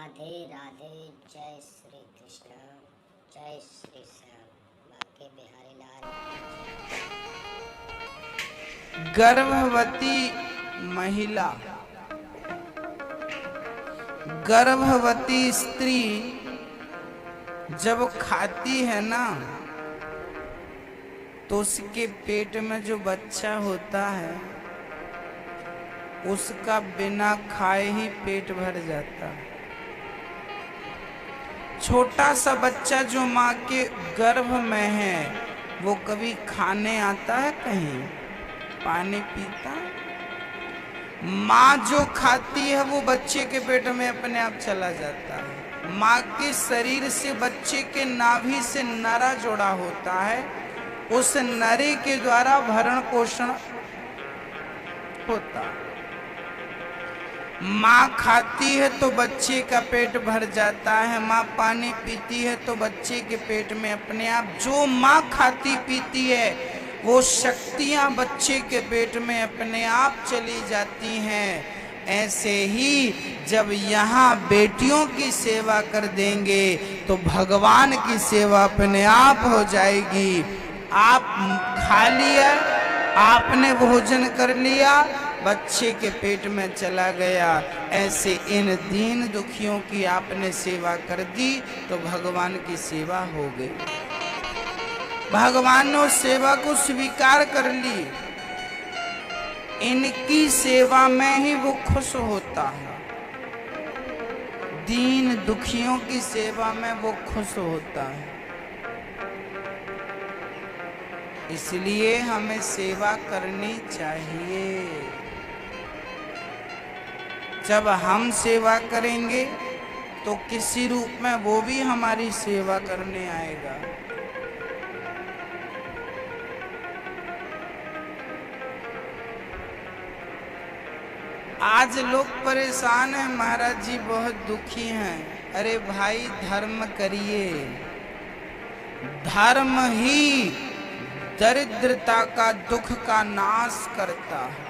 राधे राधे। जय श्री कृष्ण, जय श्री श्याम, बाके बिहारी लाल। गर्भवती महिला, गर्भवती स्त्री जब खाती है ना तो उसके पेट में जो बच्चा होता है उसका बिना खाए ही पेट भर जाता है। छोटा सा बच्चा जो माँ के गर्भ में है वो कभी खाने आता है, कहीं पानी पीता? माँ जो खाती है वो बच्चे के पेट में अपने आप चला जाता है। माँ के शरीर से बच्चे के नाभि से नरा जोड़ा होता है, उस नरे के द्वारा भरण पोषण होता है। माँ खाती है तो बच्चे का पेट भर जाता है, माँ पानी पीती है तो बच्चे के पेट में अपने आप जो माँ खाती पीती है वो शक्तियां बच्चे के पेट में अपने आप चली जाती हैं। ऐसे ही जब यहाँ बेटियों की सेवा कर देंगे तो भगवान की सेवा अपने आप हो जाएगी। आप खा लिया, आपने भोजन कर लिया, बच्चे के पेट में चला गया। ऐसे इन दीन दुखियों की आपने सेवा कर दी तो भगवान की सेवा हो गई। भगवान ने उस सेवा को स्वीकार कर ली। इनकी सेवा में ही वो खुश होता है। दीन दुखियों की सेवा में वो खुश होता है। इसलिए हमें सेवा करनी चाहिए। जब हम सेवा करेंगे तो किसी रूप में वो भी हमारी सेवा करने आएगा। आज लोग परेशान हैं, महाराज जी बहुत दुखी हैं। अरे भाई धर्म करिए, धर्म ही दरिद्रता का दुख का नाश करता है।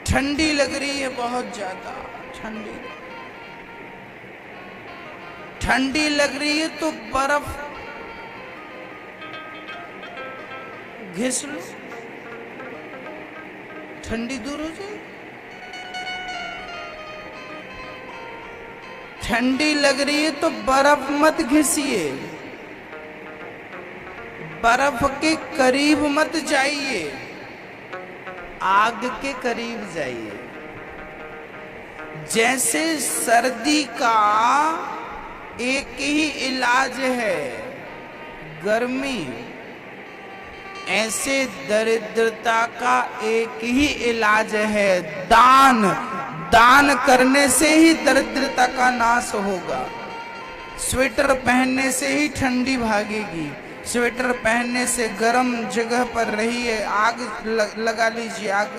ठंडी लग रही है बहुत ज्यादा, ठंडी लग रही है तो बर्फ घिस लो, ठंडी दूर हो जाए। ठंडी लग रही है तो बर्फ मत घिसिए, बर्फ के करीब मत जाइए, आग के करीब जाइए। जैसे सर्दी का एक ही इलाज है गर्मी, ऐसे दरिद्रता का एक ही इलाज है दान। दान करने से ही दरिद्रता का नाश होगा। स्वेटर पहनने से ही ठंडी भागेगी, स्वेटर पहनने से गर्म जगह पर रहिए, आग लगा लीजिए, आग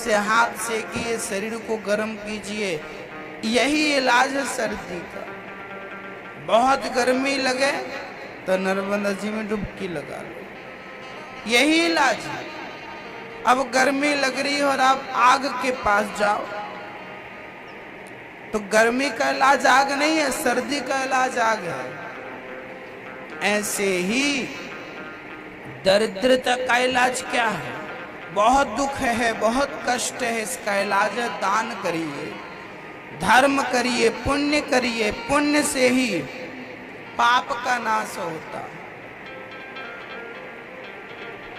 से हाथ सेकिए, शरीर को गर्म कीजिए। यही इलाज है सर्दी का। बहुत गर्मी लगे तो नर्मदा जी में डुबकी लगा लो, यही इलाज है। अब गर्मी लग रही है और आप आग के पास जाओ तो गर्मी का इलाज आग नहीं है, सर्दी का इलाज आग है। ऐसे ही दरिद्रता का इलाज क्या है? बहुत दुख है, बहुत कष्ट है, इसका इलाज है दान करिए, धर्म करिए, पुण्य करिए। पुण्य से ही पाप का नाश होता है।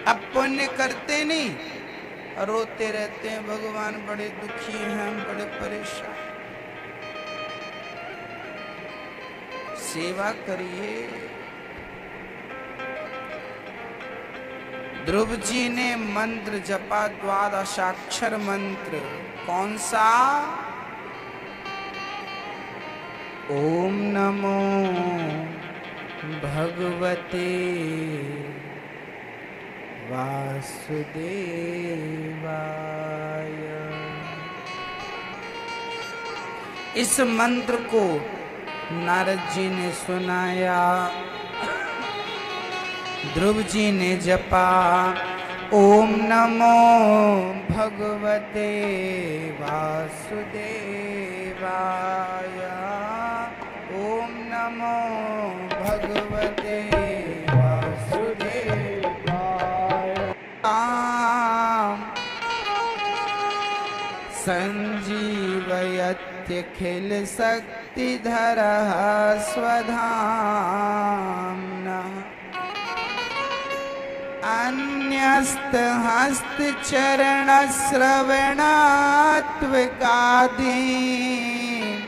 अब पुण्य करते नहीं, रोते रहते हैं, भगवान बड़े दुखी हैं, हम बड़े परेशान। सेवा करिए। ध्रुव जी ने मंत्र जपा, द्वादशाक्षर मंत्र। कौन सा? ओम नमो भगवते वासुदेवाय। इस मंत्र को नारद जी ने सुनाया, ध्रुव जी ने जपा, ओम नमो भगवते वासुदेवाय। ओम नमो भगवते वासुदेवाय। संजीवयत्यखिल शक्तिधरः स्वधाम्नः। अन्यस्तहस्तचरणश्रवणात्वकादीन्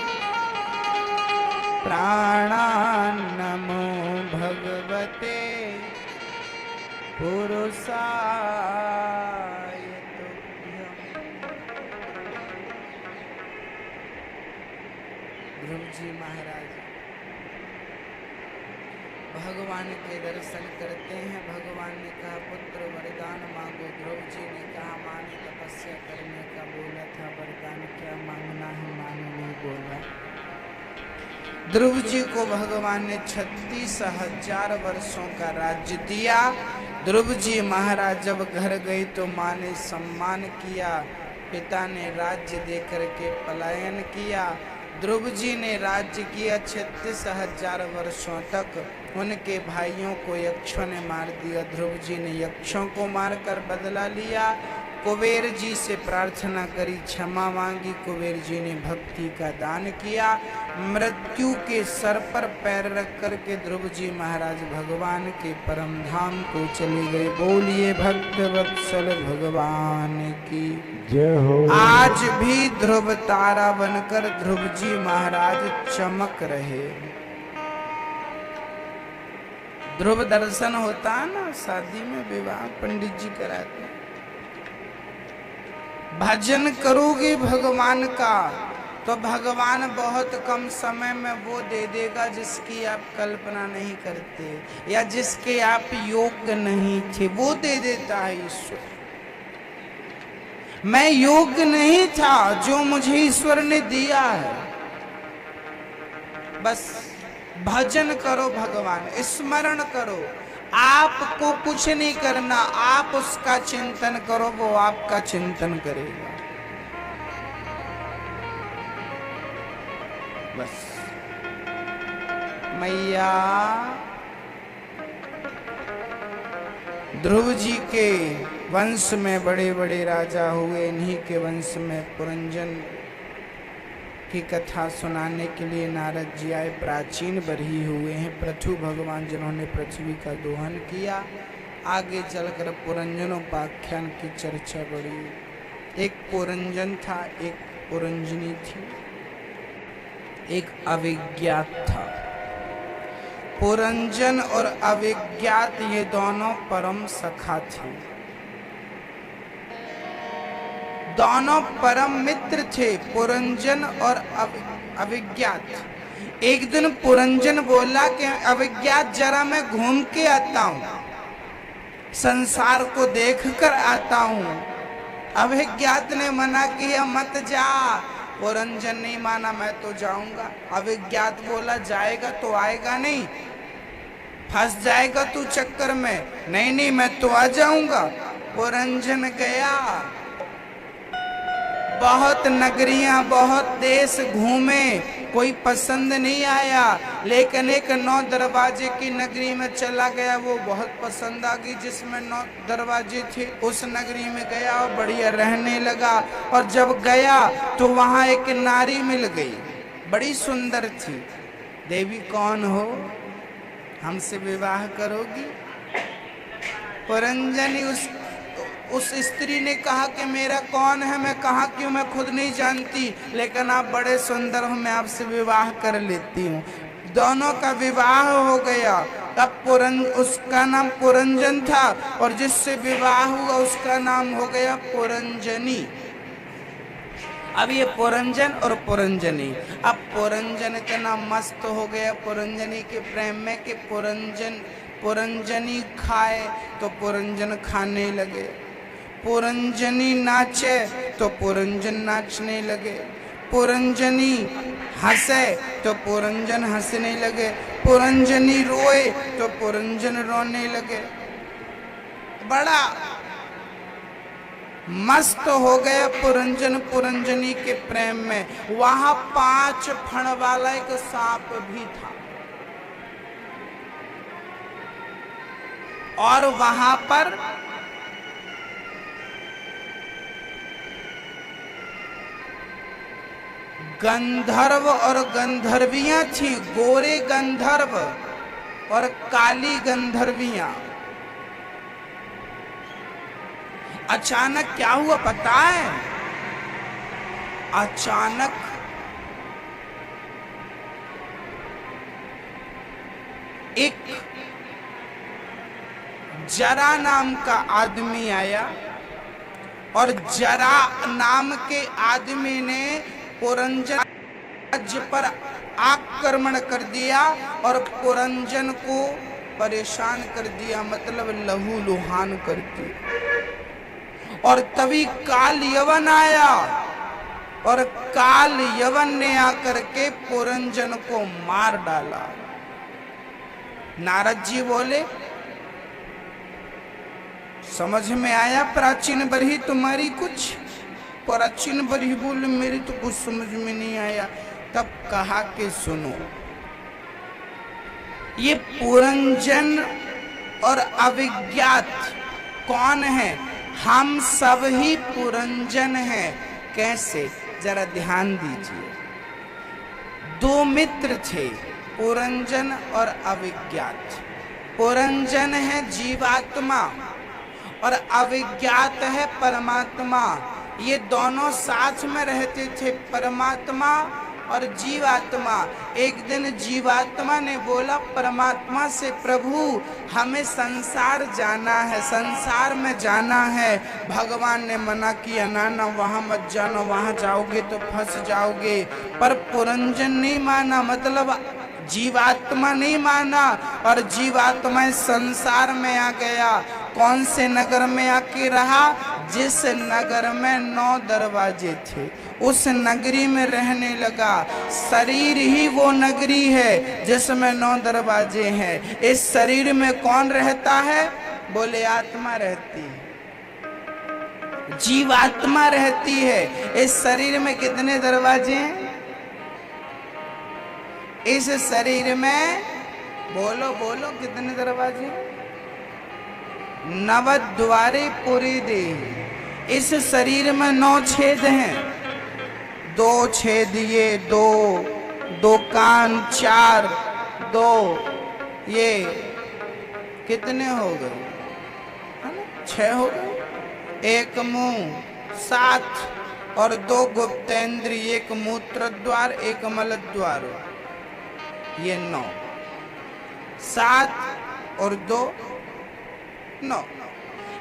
प्राणान् नमो भगवते पुरुषाय तुभ्यम्। ध्रुव जी महाराज भगवान के दर्शन करते हैं। भगवान ने कहा पुत्र वरदान मांगो। ध्रुव जी ने कहा माँ ने तपस्या करने का बोला था, वरदान क्या मांगना है? माँ ने नहीं बोला। ध्रुव जी को भगवान ने 36,000 वर्षों का राज्य दिया। ध्रुव जी महाराज जब घर गए तो माँ ने सम्मान किया, पिता ने राज्य देकर के पलायन किया। ध्रुव जी ने राज्य किया 36,000 वर्षों तक। उनके भाइयों को यक्षों ने मार दिया। ध्रुव जी ने यक्षों को मारकर बदला लिया। कुबेर जी से प्रार्थना करी, क्षमा मांगी। कुबेर जी ने भक्ति का दान किया। मृत्यु के सर पर पैर रख करके ध्रुव जी महाराज भगवान के परम धाम को चले गए। बोलिए भक्त वत्सल भगवान की जय हो। आज भी ध्रुव तारा बनकर ध्रुव जी महाराज चमक रहे। ध्रुव दर्शन होता है ना शादी में, विवाह पंडित जी कराते हैं। भजन करोगे भगवान का तो भगवान बहुत कम समय में वो दे देगा जिसकी आप कल्पना नहीं करते, या जिसके आप योग्य नहीं थे, वो दे देता है ईश्वर। मैं योग्य नहीं था, जो मुझे ईश्वर ने दिया है। बस भजन करो, भगवान स्मरण करो। आपको कुछ नहीं करना, आप उसका चिंतन करो, वो आपका चिंतन करेगा। बस मैया ध्रुव जी के वंश में बड़े बड़े राजा हुए। इन्हीं के वंश में पुरंजन की कथा सुनाने के लिए नारद जी आए। प्राचीन बरही हुए हैं पृथु भगवान, जिन्होंने पृथ्वी का दोहन किया। आगे चलकर पुरंजनोपाख्यान की चर्चा बढ़ी। एक पुरंजन था, एक पुरंजनी थी, एक अविज्ञात था। पुरंजन और अविज्ञात ये दोनों परम सखा थे, दोनों परम मित्र थे, पुरंजन और अविज्ञात। एक दिन पुरंजन बोला कि अविज्ञात जरा मैं घूम के आता हूँ, संसार को देख कर आता हूँ। अविज्ञात ने मना किया मत जा। पुरंजन नहीं माना, मैं तो जाऊंगा। अविज्ञात बोला जाएगा तो आएगा नहीं, फंस जाएगा तू चक्कर में। नहीं नहीं मैं तो आ जाऊंगा। पुरंजन गया, बहुत नगरियां बहुत देश घूमे, कोई पसंद नहीं आया। लेकिन एक 9 दरवाजे की नगरी में चला गया, वो बहुत पसंद आ गई। जिसमें 9 दरवाजे थे उस नगरी में गया और बढ़िया रहने लगा। और जब गया तो वहां एक नारी मिल गई, बड़ी सुंदर थी। देवी कौन हो, हमसे विवाह करोगी? पुरंजनी उस स्त्री ने कहा कि मेरा कौन है, मैं कहा क्यों, मैं खुद नहीं जानती, लेकिन आप बड़े सुंदर हो, मैं आपसे विवाह कर लेती हूँ। दोनों का विवाह हो गया। अब उसका नाम पुरंजन था और जिससे विवाह हुआ उसका नाम हो गया पुरंजनी। अब ये पुरंजन और पुरंजनी, अब पुरंजन इतना मस्त हो गया पुरंजनी के प्रेम में कि पुरंजनी खाए तो पुरंजन खाने लगे, पुरंजनी नाचे तो पुरंजन नाचने लगे, पुरंजनी हंसे तो पुरंजन हंसने लगे, पुरंजनी रोए तो पुरंजन रोने लगे। बड़ा मस्त हो गए पुरंजन पुरंजनी के प्रेम में। वहां 5 फण वाला एक सांप भी था और वहां पर गंधर्व और गंधर्वियां थी, गोरे गंधर्व और काली गंधर्वियां। अचानक क्या हुआ पता है? अचानक एक जरा नाम का आदमी आया और जरा नाम के आदमी ने पुरंजन राज्य पर आक्रमण कर दिया और पुरंजन को परेशान कर दिया, मतलब लहू लुहान कर दिया। और तभी काल यवन आया और काल यवन ने आकर के पुरंजन को मार डाला। नारद जी बोले, समझ में आया प्राचीन बरही तुम्हारी कुछ? प्राचीन बरही बोले, मेरी तो कुछ समझ में नहीं आया। तब कहा कि सुनो, ये पुरंजन और अविज्ञात कौन है? हम सब ही पुरंजन हैं। कैसे? जरा ध्यान दीजिए। 2 मित्र थे, पुरंजन और अविज्ञात। पुरंजन है जीवात्मा और अविज्ञात है परमात्मा। ये दोनों साथ में रहते थे, परमात्मा और जीवात्मा। एक दिन जीवात्मा ने बोला परमात्मा से, प्रभु हमें संसार जाना है, संसार में जाना है। भगवान ने मना किया, ना ना वहाँ मत जाना, वहाँ जाओगे तो फंस जाओगे। पर पुरंजन नहीं माना, मतलब जीवात्मा नहीं माना और जीवात्मा संसार में आ गया। कौन से नगर में आके रहा? जिस नगर में 9 दरवाजे थे, उस नगरी में रहने लगा। शरीर ही वो नगरी है जिसमें 9 दरवाजे हैं। इस शरीर में कौन रहता है? बोले आत्मा रहती है, जीवात्मा रहती है। इस शरीर में कितने दरवाजे हैं? इस शरीर में बोलो बोलो कितने दरवाजे? 9 द्वारे पूरी दे। इस शरीर में 9 छेद हैं। 2 छेद ये, 2 कान, 4, 2 ये कितने हो गए? 6 हो गए। 1 मुंह, 7 और 2 गुप्तेंद्रिय, 1 मूत्र द्वार, 1 मल द्वार, ये 9। 7 और 2 9।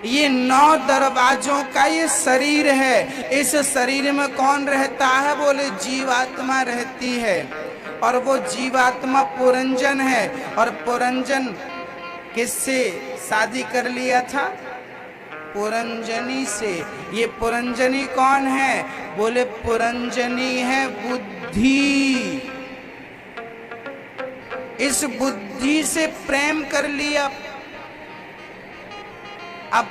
ये 9 दरवाजों का ये शरीर है। इस शरीर में कौन रहता है? बोले जीवात्मा रहती है। और वो जीवात्मा पुरंजन है। और पुरंजन किससे शादी कर लिया था? पुरंजनी से। ये पुरंजनी कौन है? बोले पुरंजनी है बुद्धि। इस बुद्धि से प्रेम कर लिया। अब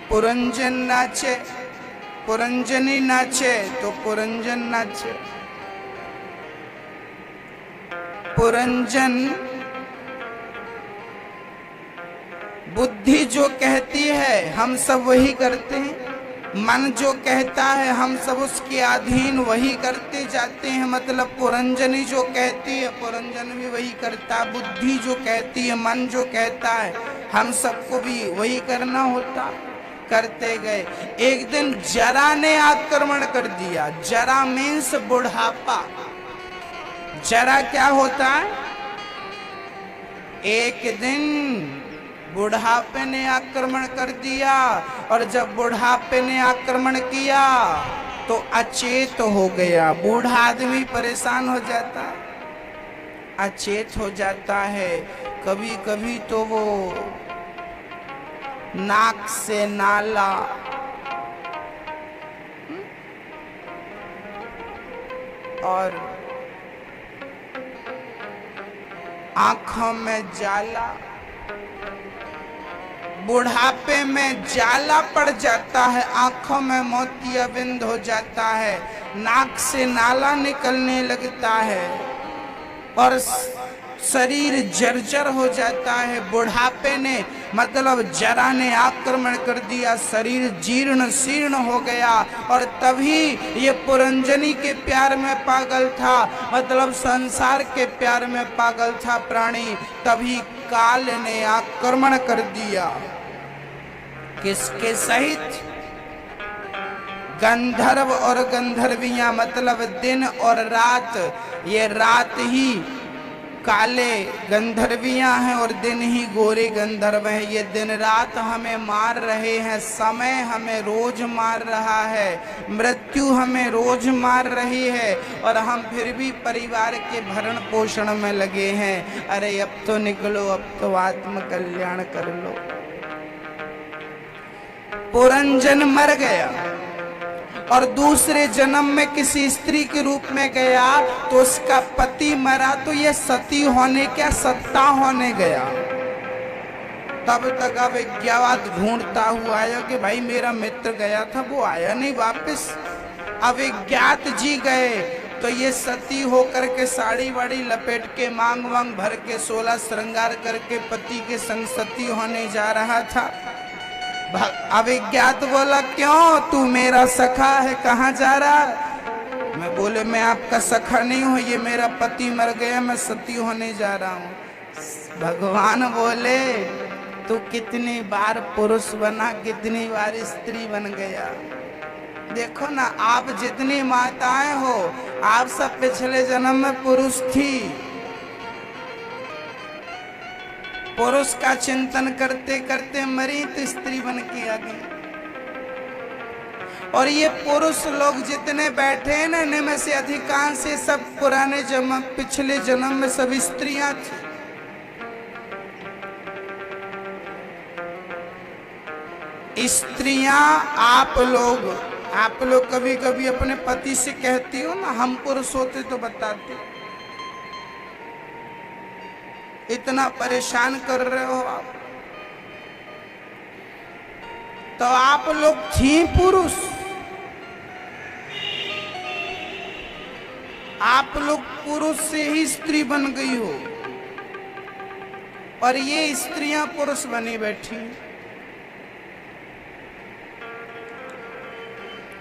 पुरंजन नाचे, पुरंजनी नाचे तो पुरंजन नाचे। पुरंजन बुद्धि जो कहती है हम सब वही करते हैं। मन जो कहता है हम सब उसके अधीन वही करते जाते हैं। मतलब पुरंजनी जो कहती है पुरंजन भी वही करता। बुद्धि जो कहती है, मन जो कहता है, हम सबको भी वही करना होता। करते गए। एक दिन जरा ने आक्रमण कर दिया। जरा मीन्स बुढ़ापा। जरा क्या होता है? एक दिन बुढ़ापे ने आक्रमण कर दिया। और जब बुढ़ापे ने आक्रमण किया तो अचेत हो गया। बूढ़ा आदमी परेशान हो जाता, अचेत हो जाता है। कभी कभी तो वो नाक से नाला, और आंखों में जाला, बुढ़ापे में जाला पड़ जाता है, आंखों में मोतियाबिंद हो जाता है, नाक से नाला निकलने लगता है और शरीर जर्जर हो जाता है। बुढ़ापे ने मतलब जरा ने आक्रमण कर दिया, शरीर जीर्ण शीर्ण हो गया। और तभी ये पुरंजनी के प्यार में पागल था, मतलब संसार के प्यार में पागल था प्राणी। तभी काल ने आक्रमण कर दिया, किसके सहित? गंधर्व और गंधर्वियां, मतलब दिन और रात। ये रात ही काले गंधर्वियां हैं और दिन ही गोरे गंधर्व हैं। ये दिन रात हमें मार रहे हैं, समय हमें रोज मार रहा है, मृत्यु हमें रोज मार रही है और हम फिर भी परिवार के भरण पोषण में लगे हैं। अरे अब तो निकलो, अब तो आत्म कल्याण कर लो। पुरंजन मर गया और दूसरे जन्म में किसी स्त्री के रूप में गया, तो उसका पति मरा, तो ये सती होने क्या सत्ता होने गया। तब तक अब अज्ञात ढूंढता हुआ आया कि भाई मेरा मित्र गया था, वो आया नहीं वापस। अब अज्ञात जी गए तो ये सती होकर के साड़ी वाड़ी लपेट के मांग वांग भर के 16 श्रृंगार करके पति के संग सती होने जा रहा था। अविज्ञात बोला, क्यों? तू मेरा सखा है, कहाँ जा रहा? मैं बोले, मैं आपका सखा नहीं हूँ, ये मेरा पति मर गया, मैं सती होने जा रहा हूँ। भगवान बोले, तू कितनी बार पुरुष बना, कितनी बार स्त्री बन गया। देखो ना, आप जितनी माताएं हो, आप सब पिछले जन्म में पुरुष थी। पुरुष का चिंतन करते करते मरी तो स्त्री बन के आ गई। और ये पुरुष लोग जितने बैठे हैं ना, इनमें से अधिकांश से सब पुराने जन्म, पिछले जन्म में सब स्त्रियां थी। स्त्रियां, आप लोग कभी कभी अपने पति से कहती हो ना, हम पुरुष होते तो बताते। इतना परेशान कर रहे हो आप, तो आप लोग थी पुरुष, आप लोग पुरुष से ही स्त्री बन गई हो और ये स्त्रियां पुरुष बनी बैठी।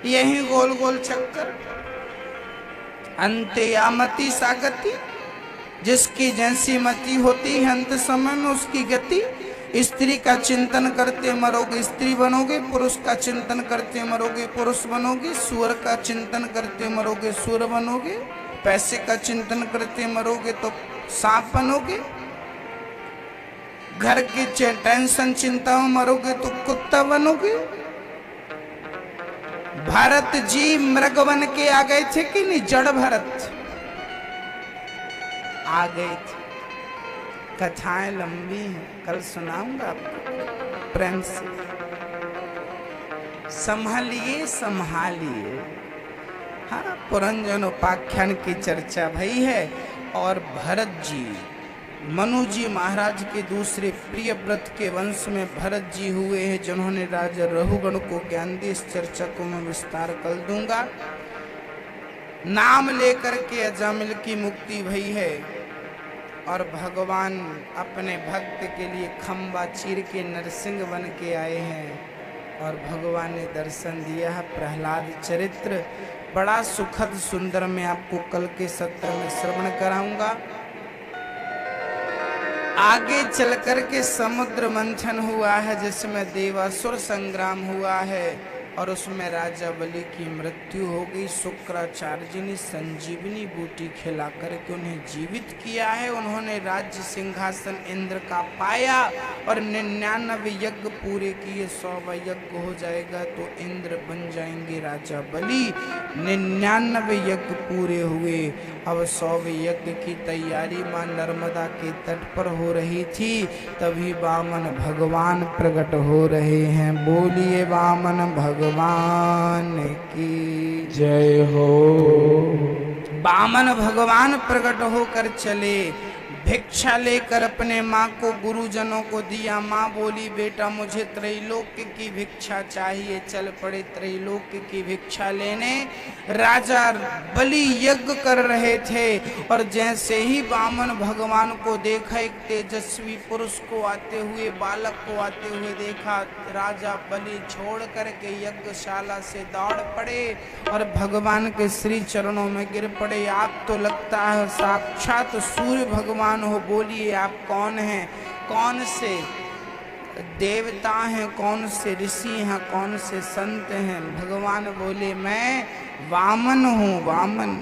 यही गोल गोल चक्कर, अंते यामति सागति। जिसकी जैसी मति होती है अंत समय में उसकी गति। स्त्री का चिंतन करते मरोगे, स्त्री बनोगे। पुरुष का चिंतन करते मरोगे, पुरुष बनोगे। सुअर का चिंतन करते मरोगे, सुअर बनोगे। पैसे का चिंतन करते मरोगे तो सांप बनोगे। घर की टेंशन चिंता में मरोगे तो कुत्ता बनोगे। भरत जी मृग बन के आ गए थे कि नहीं? जड़ भरत आ गए थे। कथाएं लंबी हैं, कल सुनाऊंगा आपको प्रेम से। संभालिए संभालिए। हाँ, पुरंजन उपाख्यान की चर्चा भई है और भरत जी, मनु जी महाराज के दूसरे प्रिय व्रत के वंश में भरत जी हुए हैं, जिन्होंने राजा रहुगण को ज्ञान दी। इस चर्चा को मैं विस्तार कर दूंगा। नाम लेकर के अजामिल की मुक्ति भई है और भगवान अपने भक्त के लिए खंबा चीर के नरसिंह बन के आए हैं और भगवान ने दर्शन दिया है। प्रहलाद चरित्र बड़ा सुखद सुंदर मैं आपको कल के सत्र में श्रवण कराऊंगा। आगे चल कर के समुद्र मंथन हुआ है, जिसमें देवासुर संग्राम हुआ है और उसमें राजा बलि की मृत्यु हो गई। शुक्राचार्य जी ने संजीवनी बूटी खिला करके उन्हें जीवित किया है। उन्होंने राज्य सिंहासन इंद्र का पाया और 99 यज्ञ पूरे किए। 100वां यज्ञ हो जाएगा तो इंद्र बन जाएंगे राजा बलि। 99 यज्ञ पूरे हुए। अब 100वें यज्ञ की तैयारी मां नर्मदा के तट पर हो रही थी। तभी वामन भगवान प्रकट हो रहे हैं। बोलिए वामन भगवान की जय हो। वामन भगवान प्रकट होकर चले। भिक्षा लेकर अपने माँ को गुरुजनों को दिया। माँ बोली बेटा मुझे त्रैलोक्य की भिक्षा चाहिए। चल पड़े त्रैलोक्य की भिक्षा लेने। राजा बलि यज्ञ कर रहे थे और जैसे ही वामन भगवान को देखा, एक तेजस्वी पुरुष को आते हुए, बालक को आते हुए देखा, राजा बलि छोड़ करके यज्ञशाला से दौड़ पड़े और भगवान के श्री चरणों में गिर पड़े। आप तो लगता है साक्षात सूर्य भगवान हो। बोलिए आप कौन हैं? कौन से देवता हैं? कौन से ऋषि हैं? कौन से संत हैं? भगवान बोले मैं वामन हूँ, वामन।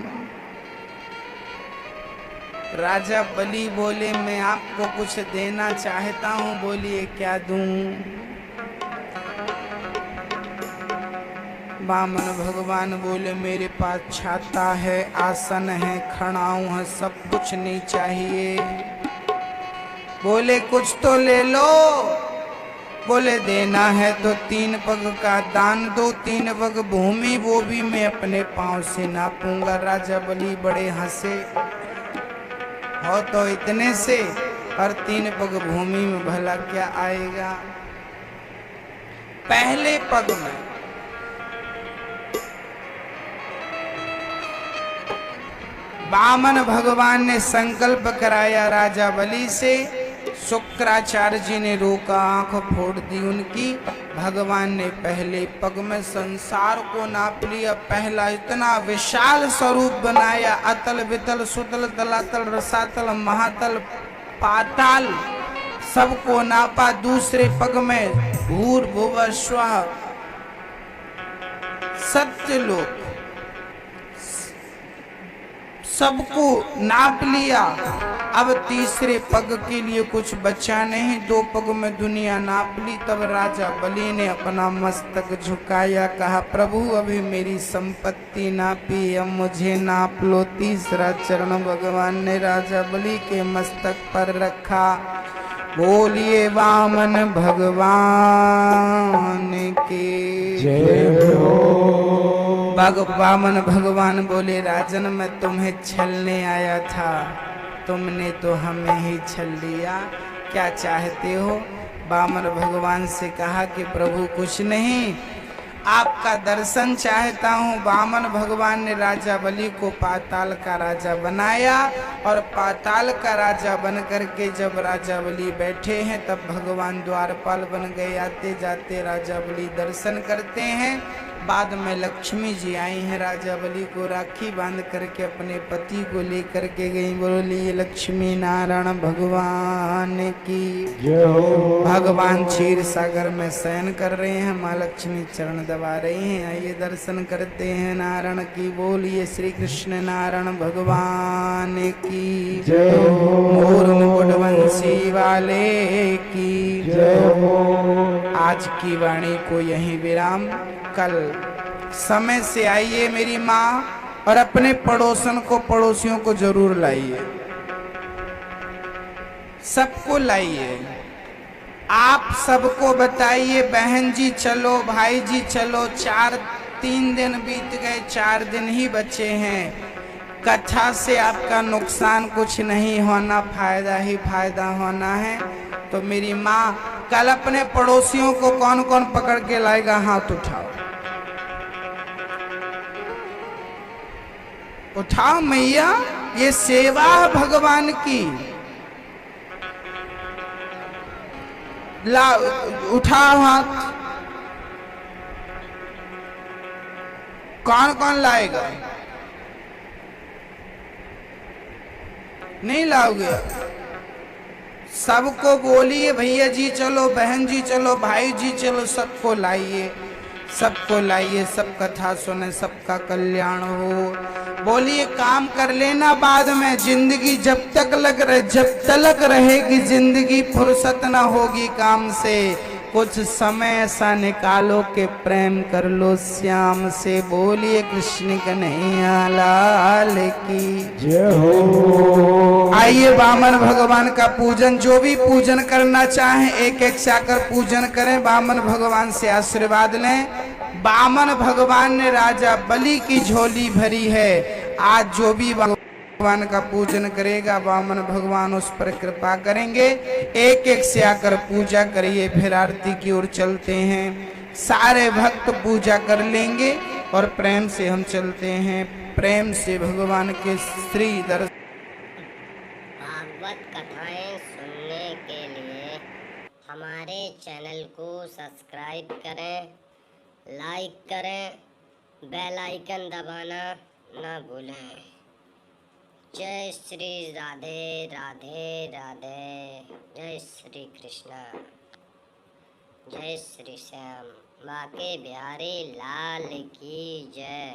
राजा बलि बोले मैं आपको कुछ देना चाहता हूँ। बोलिए क्या दूं? वामन भगवान बोले मेरे पास छाता है, आसन है, खड़ाऊं है, सब कुछ नहीं चाहिए। बोले कुछ तो ले लो। बोले देना है तो 3 पग का दान दो, 3 पग भूमि, वो भी मैं अपने पांव से नापूंगा। राजा बलि बड़े हंसे। हो तो इतने से, और 3 पग भूमि में भला क्या आएगा? पहले पग में वामन भगवान ने संकल्प कराया राजा बलि से। शुक्राचार्य जी ने रोका, आंख फोड़ दी उनकी। भगवान ने पहले पग में संसार को नाप लिया। पहला इतना विशाल स्वरूप बनाया, अतल वितल सुतल तलातल रसातल महातल पाताल सबको नापा। दूसरे पग में भूर्भुवः स्वः सत्यलोक सबको नाप लिया। अब तीसरे पग के लिए कुछ बचा नहीं, 2 पग में दुनिया नाप ली। तब राजा बलि ने अपना मस्तक झुकाया, कहा प्रभु अभी मेरी संपत्ति नापी, अब मुझे नाप लो। तीसरा चरण भगवान ने राजा बलि के मस्तक पर रखा। बोलिए वामन भगवान की जय हो। वामन भगवान बोले राजन मैं तुम्हें छलने आया था, तुमने तो हमें ही छल लिया, क्या चाहते हो? वामन भगवान से कहा कि प्रभु कुछ नहीं, आपका दर्शन चाहता हूँ। वामन भगवान ने राजा बलि को पाताल का राजा बनाया और पाताल का राजा बन करके जब राजा बलि बैठे हैं तब भगवान द्वारपाल बन गए। आते जाते राजा बलि दर्शन करते हैं। बाद में लक्ष्मी जी आई हैं, राजा बलि को राखी बांध करके अपने पति को लेकर के गई। बोली लक्ष्मी नारायण भगवान की जय हो। भगवान क्षीर सागर में शयन कर रहे हैं, माँ लक्ष्मी चरण दबा रही हैं। आइए दर्शन करते हैं नारायण की। बोलिए श्री कृष्ण नारायण भगवान की जय हो। मोर मुकुट वंशी वाले की जय हो। आज की वाणी को यहीं विराम। कल समय से आइए मेरी माँ, और अपने पड़ोसन को पड़ोसियों को जरूर लाइए, सबको लाइए। आप सबको बताइए बहन जी चलो, भाई जी चलो। 3 दिन बीत गए, 4 दिन ही बचे हैं। कथा से आपका नुकसान कुछ नहीं होना, फायदा ही फायदा होना है। तो मेरी माँ कल अपने पड़ोसियों को कौन कौन पकड़ के लाएगा? हाथ उठाओ, उठाओ मैया, ये सेवा है भगवान की। ला उठाओ हाथ। कौन कौन लाएगा? नहीं लाओगे? सबको बोलिए भैया जी चलो, बहन जी चलो, भाई जी चलो, सबको लाइए, सबको लाइए, सब कथा सुने, सबका कल्याण हो। बोलिए काम कर लेना बाद में। जिंदगी जब तलक रहेगी जिंदगी, फुर्सत ना होगी काम से। कुछ समय ऐसा निकालो कि प्रेम कर लो श्याम से। बोलिए कृष्ण कन्हैया लाल की जय हो। आइए वामन भगवान का पूजन, जो भी पूजन करना चाहें एक एक जाकर पूजन करें, वामन भगवान से आशीर्वाद लें। वामन भगवान ने राजा बलि की झोली भरी है। आज जो भी भगवान का पूजन करेगा, वामन भगवान उस पर कृपा करेंगे। एक एक से आकर पूजा करिए, फिर आरती की ओर चलते हैं। सारे भक्त पूजा कर लेंगे और प्रेम से हम चलते हैं। प्रेम से भगवान के श्री दर्शन। भागवत कथाएं सुनने के लिए हमारे चैनल को सब्सक्राइब करें, लाइक करें, बेल आइकन दबाना ना भूलें। जय श्री राधे राधे राधे, जय श्री कृष्णा, जय श्री श्याम, बाके बिहारी लाल की जय।